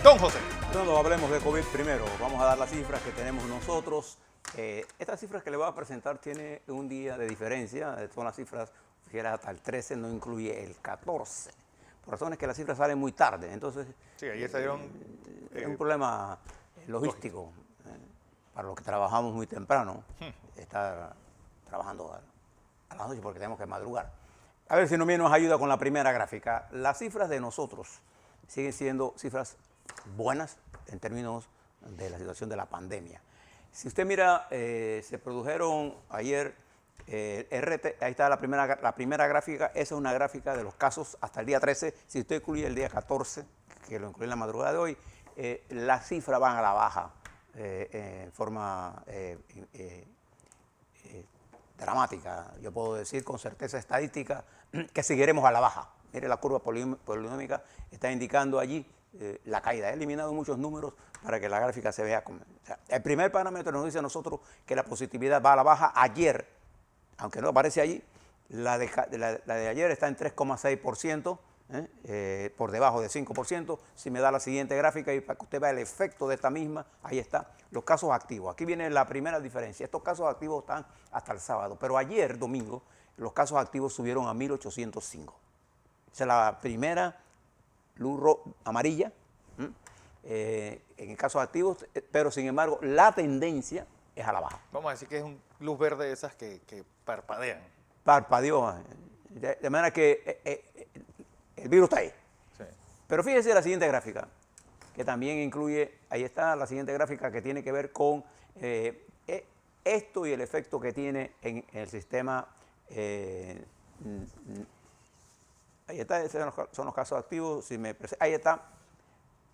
Don José. Cuando hablemos de COVID primero, vamos a dar las cifras que tenemos nosotros. Estas cifras que le voy a presentar tiene un día de diferencia, son las cifras oficiales hasta el 13, no incluye el 14. Por razones que las cifras salen muy tarde, entonces Sí, ayer salieron... es un problema logístico para los que trabajamos muy temprano, estar trabajando a las noches porque tenemos que madrugar. A ver si no nos ayuda con la primera gráfica. Las cifras de nosotros siguen siendo cifras buenas en términos de la situación de la pandemia. Si usted mira, se produjeron ayer RT, ahí está la primera gráfica, esa es una gráfica de los casos hasta el día 13. Si usted incluye el día 14, que lo incluye en la madrugada de hoy, las cifras van a la baja en forma dramática. Yo puedo decir con certeza estadística que seguiremos a la baja. Mire, la curva polinómica está indicando allí la caída. He eliminado muchos números para que la gráfica se vea como... O sea, el primer parámetro nos dice a nosotros que la positividad va a la baja. Ayer, aunque no aparece allí, la de ayer está en 3,6%, por debajo de 5%. Si me da la siguiente gráfica y para que usted vea el efecto de esta misma, ahí está, los casos activos. Aquí viene la primera diferencia. Estos casos activos están hasta el sábado, pero ayer, domingo, los casos activos subieron a 1.805. Esa es la primera luz amarilla en el caso activos, pero sin embargo la tendencia es a la baja. Vamos a decir que es un luz verde de esas que parpadean. Parpadeó, de manera que el virus está ahí. Sí. Pero fíjese la siguiente gráfica, que también incluye, ahí está la siguiente gráfica que tiene que ver con esto y el efecto que tiene en el sistema. Ahí está, esos son los casos activos. Ahí está.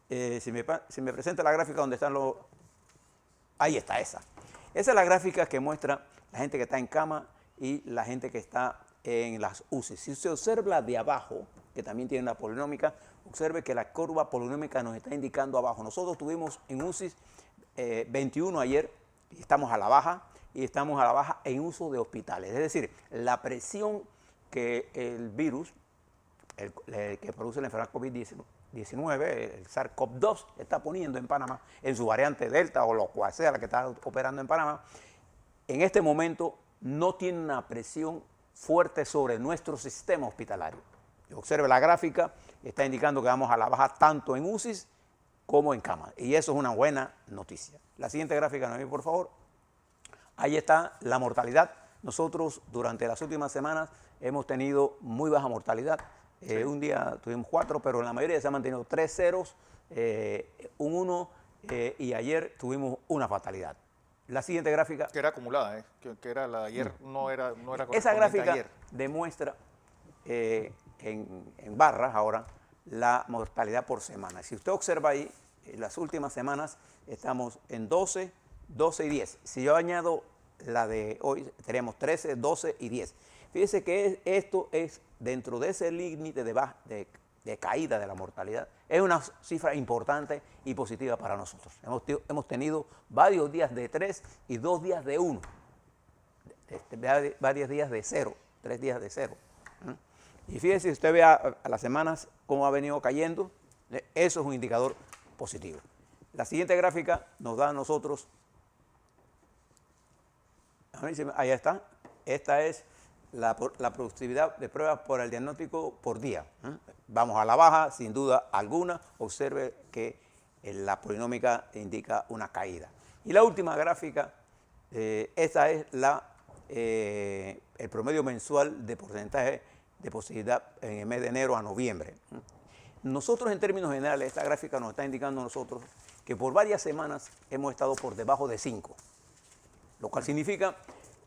Si me presenta la gráfica donde están los... Ahí está esa. Esa es la gráfica que muestra la gente que está en cama y la gente que está en las UCI. Si usted observa la de abajo, que también tiene una polinómica, observe que la curva polinómica nos está indicando abajo. Nosotros tuvimos en UCI 21 ayer y estamos a la baja, y estamos a la baja en uso de hospitales. Es decir, la presión que el virus, que produce la enfermedad COVID-19, el SARS-CoV-2, está poniendo en Panamá, en su variante Delta o lo cual sea la que está operando en Panamá, en este momento no tiene una presión fuerte sobre nuestro sistema hospitalario. Observe la gráfica, está indicando que vamos a la baja tanto en UCI como en cama, y eso es una buena noticia. La siguiente gráfica, Noemí, por favor. Ahí está la mortalidad. Nosotros durante las últimas semanas hemos tenido muy baja mortalidad. Sí. Un día tuvimos 4, pero en la mayoría se han mantenido 3 ceros, un 1, y ayer tuvimos una fatalidad. La siguiente gráfica. Que era acumulada, que era la de ayer, no era esa gráfica ayer. Demuestra en barras ahora la mortalidad por semana. Si usted observa ahí, en las últimas semanas estamos en 12, 12 y 10. Si yo añado la de hoy, tenemos 13, 12 y 10. Fíjese que esto es dentro de ese límite de caída de la mortalidad. Es una cifra importante y positiva para nosotros. Hemos tenido varios días de 3 y 2 días de 1. Varios días de 0, 3 días de 0. Y fíjese, si usted ve a las semanas cómo ha venido cayendo, eso es un indicador positivo. La siguiente gráfica nos da a nosotros, ahí está, esta es la productividad de pruebas por el diagnóstico por día. Vamos a la baja, sin duda alguna. Observe que la polinómica indica una caída. Y la última gráfica, esta es el promedio mensual de porcentaje de positividad en el mes de enero a noviembre. Nosotros, en términos generales, esta gráfica nos está indicando a nosotros que por varias semanas hemos estado por debajo de 5, lo cual significa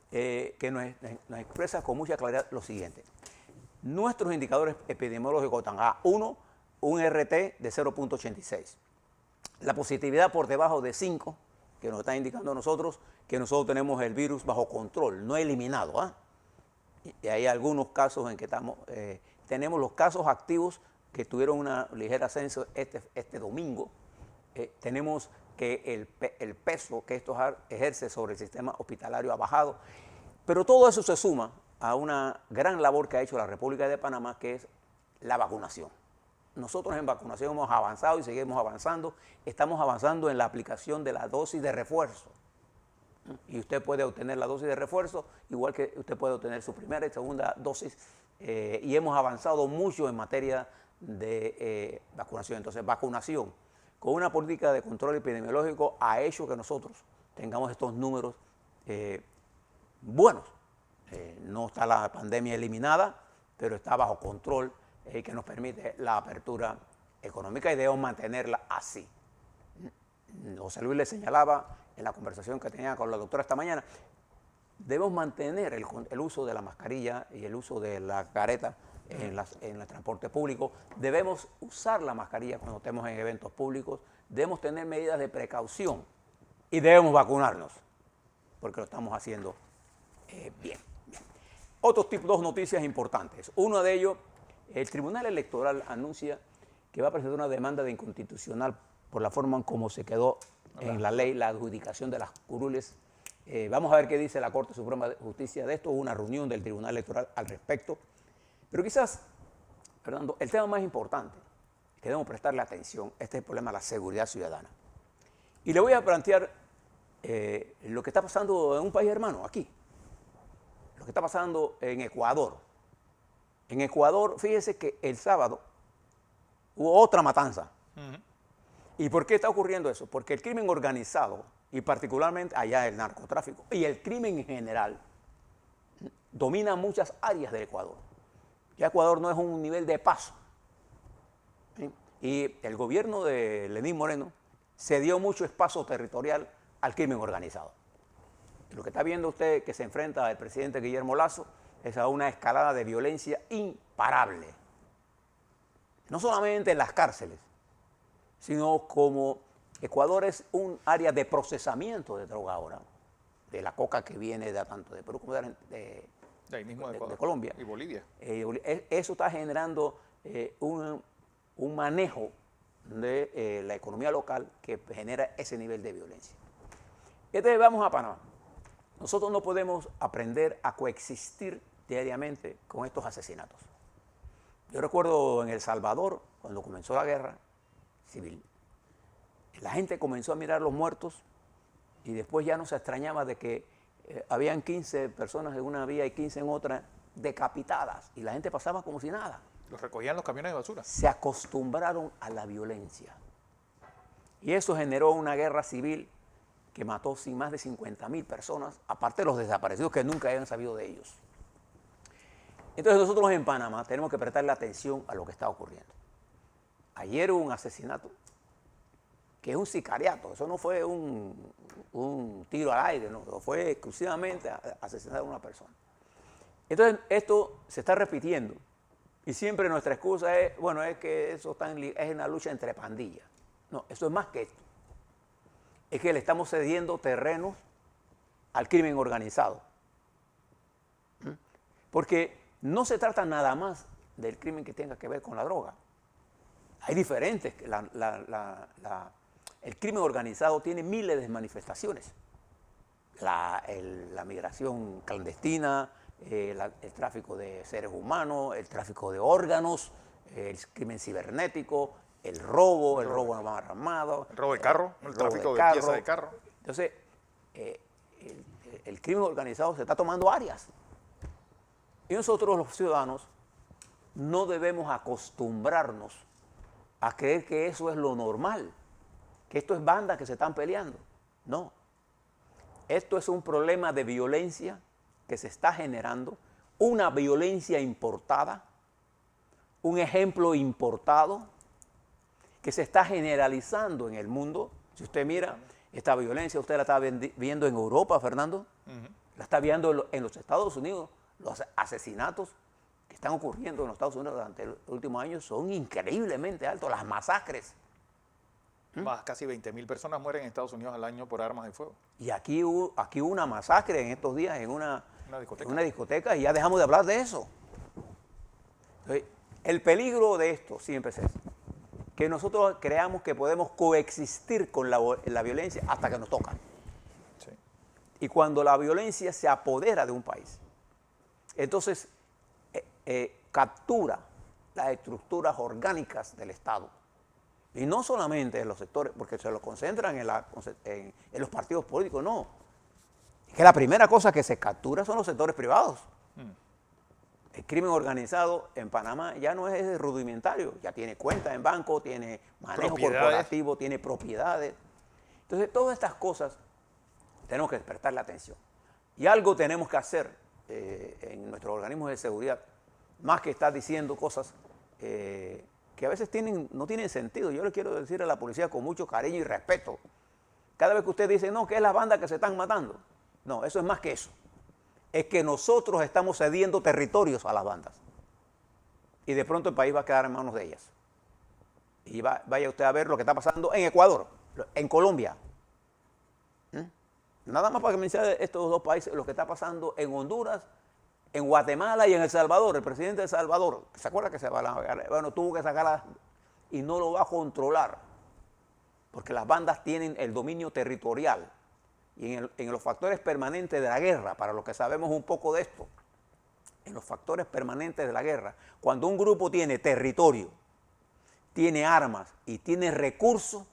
que nos expresa con mucha claridad lo siguiente. Nuestros indicadores epidemiológicos están a 1, un RT de 0.86. La positividad por debajo de 5, que nos está indicando a nosotros que nosotros tenemos el virus bajo control, no eliminado. Y hay algunos casos en que tenemos los casos activos que tuvieron una ligera ascenso este domingo. Tenemos que el peso que esto ejerce sobre el sistema hospitalario ha bajado, pero todo eso se suma a una gran labor que ha hecho la República de Panamá, que es la vacunación. nosotros en vacunación hemos avanzado y seguimos avanzando. Estamos avanzando en la aplicación de la dosis de refuerzo. Y usted puede obtener la dosis de refuerzo, igual que usted puede obtener su primera y segunda dosis. Y hemos avanzado mucho en materia de vacunación. Entonces, vacunación con una política de control epidemiológico ha hecho que nosotros tengamos estos números buenos. No está la pandemia eliminada, pero está bajo control, que nos permite la apertura económica y debemos mantenerla así. José Luis le señalaba en la conversación que tenía con la doctora esta mañana, debemos mantener el uso de la mascarilla y el uso de la careta en el transporte público. Debemos usar la mascarilla cuando estemos en eventos públicos. Debemos tener medidas de precaución y debemos vacunarnos, porque lo estamos haciendo bien. Dos noticias importantes. Uno de ellos, el Tribunal Electoral anuncia que va a presentar una demanda de inconstitucional por la forma en cómo se quedó en la ley la adjudicación de las curules. Vamos a ver qué dice la Corte Suprema de Justicia de esto. Hubo una reunión del Tribunal Electoral al respecto. Pero quizás, Fernando, el tema más importante que debemos prestarle atención, este es el problema de la seguridad ciudadana. Y le voy a plantear lo que está pasando en un país hermano, aquí. Lo que está pasando en Ecuador. En Ecuador, fíjese que el sábado hubo otra matanza. ¿Y por qué está ocurriendo eso? Porque el crimen organizado, y particularmente allá el narcotráfico, y el crimen en general, domina muchas áreas del Ecuador. Ya Ecuador no es un nivel de paso. ¿Sí? Y el gobierno de Lenín Moreno cedió mucho espacio territorial al crimen organizado. Y lo que está viendo usted que se enfrenta al presidente Guillermo Lasso es a una escalada de violencia imparable. No solamente en las cárceles, sino como Ecuador es un área de procesamiento de droga ahora, de la coca que viene tanto de Perú como de ahí mismo de Colombia. Y Bolivia. Eso está generando un manejo de la economía local que genera ese nivel de violencia. Entonces vamos a Panamá. Nosotros no podemos aprender a coexistir diariamente con estos asesinatos. Yo recuerdo en El Salvador, cuando comenzó la guerra civil, la gente comenzó a mirar los muertos y después ya no se extrañaba de que habían 15 personas en una vía y 15 en otra decapitadas y la gente pasaba como si nada. Los recogían los camiones de basura. Se acostumbraron a la violencia y eso generó una guerra civil que mató más de 50.000 personas, aparte de los desaparecidos que nunca hayan sabido de ellos. Entonces nosotros en Panamá tenemos que prestarle atención a lo que está ocurriendo. Ayer hubo un asesinato, que es un sicariato, eso no fue un tiro al aire, no, fue exclusivamente asesinar a una persona. Entonces esto se está repitiendo y siempre nuestra excusa es, bueno, es que eso es una lucha entre pandillas. No, eso es más que esto. Es que le estamos cediendo terrenos al crimen organizado. Porque no se trata nada más del crimen que tenga que ver con la droga. Hay diferentes. El crimen organizado tiene miles de manifestaciones. La migración clandestina, el tráfico de seres humanos, el tráfico de órganos, el crimen cibernético, el robo armado. El robo de carro, el tráfico de piezas de carro. Entonces, el crimen organizado se está tomando áreas. Y nosotros los ciudadanos no debemos acostumbrarnos a creer que eso es lo normal, que esto es bandas que se están peleando. No. Esto es un problema de violencia que se está generando, una violencia importada, un ejemplo importado que se está generalizando en el mundo. Si usted mira, esta violencia usted la está viendo en Europa, Fernando, la está viendo en los Estados Unidos. Los asesinatos que están ocurriendo en los Estados Unidos durante los últimos años son increíblemente altos, las masacres. Más casi 20.000 personas mueren en Estados Unidos al año por armas de fuego. Y aquí hubo una masacre en estos días en una discoteca y ya dejamos de hablar de eso. Entonces, el peligro de esto siempre es ese, que nosotros creamos que podemos coexistir con la violencia hasta que nos tocan. Sí. Y cuando la violencia se apodera de un país, entonces captura las estructuras orgánicas del Estado. Y no solamente en los sectores, porque se lo concentran en los partidos políticos, no. Es que la primera cosa que se captura son los sectores privados. El crimen organizado en Panamá ya no es rudimentario, ya tiene cuentas en banco, tiene manejo corporativo, tiene propiedades. Entonces, todas estas cosas tenemos que despertar la atención. Y algo tenemos que hacer en nuestros organismos de seguridad, más que estar diciendo cosas que a veces no tienen sentido. Yo le quiero decir a la policía con mucho cariño y respeto. Cada vez que usted dice, no, que es la banda que se están matando. No, eso es más que eso. Es que nosotros estamos cediendo territorios a las bandas. Y de pronto el país va a quedar en manos de ellas. Y vaya usted a ver lo que está pasando en Ecuador, en Colombia. Nada más para que me diga estos dos países, lo que está pasando en Honduras, en Guatemala y en El Salvador. El presidente de El Salvador, ¿se acuerda que tuvo que sacarlas y no lo va a controlar? Porque las bandas tienen el dominio territorial. Y en los factores permanentes de la guerra, para los que sabemos un poco de esto, en los factores permanentes de la guerra, cuando un grupo tiene territorio, tiene armas y tiene recursos,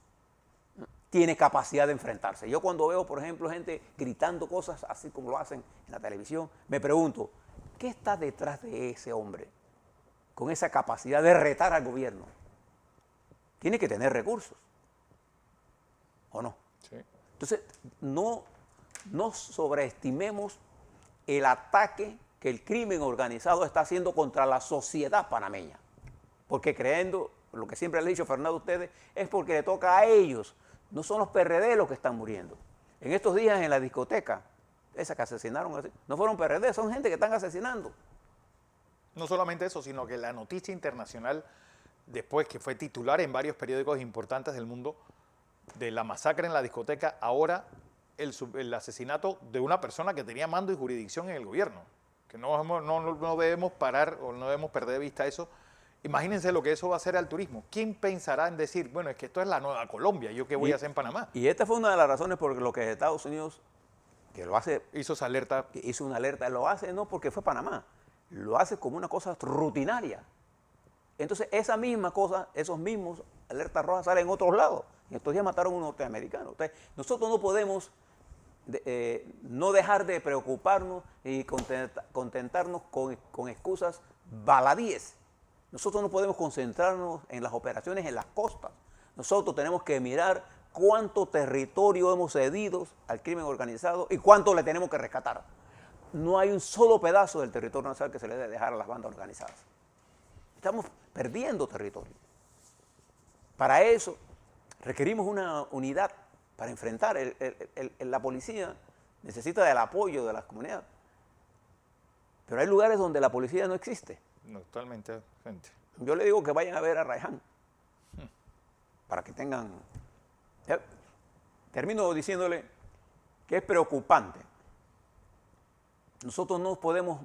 tiene capacidad de enfrentarse. Yo cuando veo, por ejemplo, gente gritando cosas así como lo hacen en la televisión, me pregunto, ¿qué está detrás de ese hombre con esa capacidad de retar al gobierno? Tiene que tener recursos, ¿o no? Sí. Entonces, no sobreestimemos el ataque que el crimen organizado está haciendo contra la sociedad panameña. Porque creyendo, lo que siempre le he dicho, Fernando, a ustedes, es porque le toca a ellos. No son los PRD los que están muriendo. En estos días en la discoteca, esa que asesinaron, no fueron PRD, son gente que están asesinando. No solamente eso, sino que la noticia internacional, después que fue titular en varios periódicos importantes del mundo, de la masacre en la discoteca, ahora el asesinato de una persona que tenía mando y jurisdicción en el gobierno. Que no debemos parar o no debemos perder de vista eso. Imagínense lo que eso va a hacer al turismo. ¿Quién pensará en decir, bueno, es que esto es la nueva Colombia, ¿yo qué voy a hacer en Panamá? Y esta fue una de las razones por lo que Estados Unidos, que lo hace... Hizo esa alerta. Hizo una alerta, lo hace no porque fue Panamá, lo hace como una cosa rutinaria. Entonces, esa misma cosa, esos mismos alertas rojas salen en otros lados. En estos días mataron a un norteamericano. Entonces, nosotros no podemos no dejar de preocuparnos y contentarnos con excusas baladíes. Nosotros no podemos concentrarnos en las operaciones en las costas. Nosotros tenemos que mirar cuánto territorio hemos cedido al crimen organizado y cuánto le tenemos que rescatar. No hay un solo pedazo del territorio nacional que se le debe dejar a las bandas organizadas. Estamos perdiendo territorio. Para eso requerimos una unidad para enfrentar. La policía necesita del apoyo de las comunidades. Pero hay lugares donde la policía no existe. No, totalmente, gente. Yo le digo que vayan a ver a Raiján, para que tengan... Termino diciéndole que es preocupante. Nosotros no podemos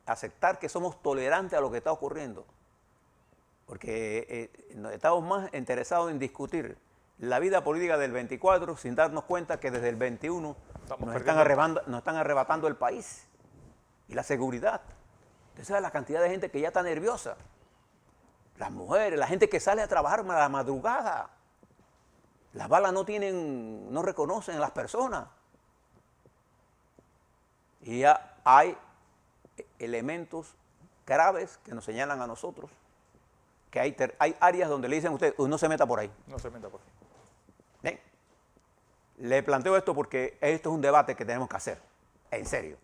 aceptar que somos tolerantes a lo que está ocurriendo, porque estamos más interesados en discutir la vida política del 24 sin darnos cuenta que desde el 21 nos están arrebatando el país y la seguridad. Usted sabe la cantidad de gente que ya está nerviosa. Las mujeres, la gente que sale a trabajar a la madrugada. Las balas no reconocen a las personas. Y ya hay elementos graves que nos señalan a nosotros, que hay áreas donde le dicen a usted, no se meta por ahí. No se meta por ahí. Bien. Le planteo esto porque esto es un debate que tenemos que hacer, en serio.